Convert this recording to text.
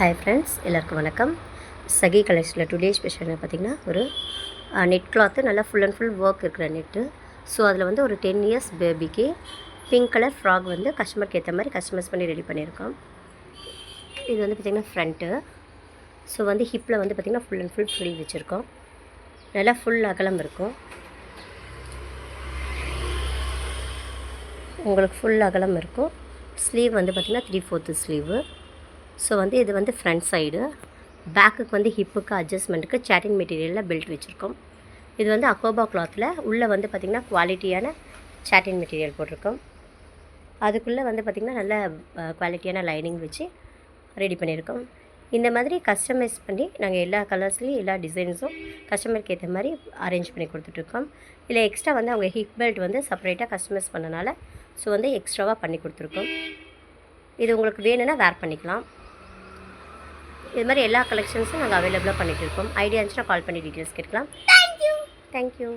Hi friends, எல்லாருக்கும் வணக்கம். சகி கலெக்ஷனில் டுடே ஸ்பெஷல் பார்த்திங்கன்னா ஒரு நெட் கிளாத்து நல்லா ஃபுல் அண்ட் ஃபுல் ஒர்க் இருக்கிற நெட்டு. ஸோ அதில் வந்து ஒரு 10 இயர்ஸ் பேபிக்கு பிங்க் கலர் ஃப்ராக் வந்து கஸ்டமருக்கு ஏற்ற மாதிரி கஸ்டமைஸ் பண்ணி ரெடி பண்ணியிருக்கோம். இது வந்து பார்த்திங்கன்னா ஃப்ரண்ட்டு. ஸோ வந்து ஹிப்பில் வந்து பார்த்திங்கன்னா ஃபுல் அண்ட் ஃபுல் ஃப்ரீ வச்சுருக்கோம். நல்லா ஃபுல் அகலம் இருக்கும். உங்களுக்கு ஃபுல் அகலம் இருக்கும். ஸ்லீவ் வந்து பார்த்திங்கன்னா 3/4 ஸ்லீவு. ஸோ வந்து இது வந்து ஃப்ரண்ட் சைடு. பேக்குக்கு வந்து ஹிப்புக்கு அட்ஜஸ்ட்மெண்ட்டுக்கு சாட்டின் மெட்டீரியலில் பெல்ட் வச்சுருக்கோம். இது வந்து அக்கோபா கிளாத்தில் உள்ளே வந்து பார்த்திங்கன்னா குவாலிட்டியான சாட்டின் மெட்டீரியல் போட்டிருக்கோம். அதுக்குள்ளே வந்து பார்த்திங்கன்னா நல்ல குவாலிட்டியான லைனிங் வச்சு ரெடி பண்ணியிருக்கோம். இந்த மாதிரி கஸ்டமைஸ் பண்ணி நாங்கள் எல்லா கலர்ஸ்லேயும் எல்லா டிசைன்ஸும் கஸ்டமருக்கு ஏற்ற மாதிரி அரேஞ்ச் பண்ணி கொடுத்துட்ருக்கோம். இல்லை எக்ஸ்ட்ரா வந்து அவங்க ஹிப் பெல்ட் வந்து செப்பரேட்டாக கஸ்டமைஸ் பண்ணனால ஸோ வந்து எக்ஸ்ட்ராவாக பண்ணி கொடுத்துருக்கோம். இது உங்களுக்கு வேணும்னா வேர் பண்ணிக்கலாம். இது மாதிரி எல்லா கலெக்ஷன்ஸும் நாங்கள் அவைலபிளாக பண்ணிகிட்டு இருக்கோம். ஐடியா இருந்துச்சுன்னா கால் பண்ணி டீட்டெயில்ஸ் கேட்கலாம். தேங்க்யூ.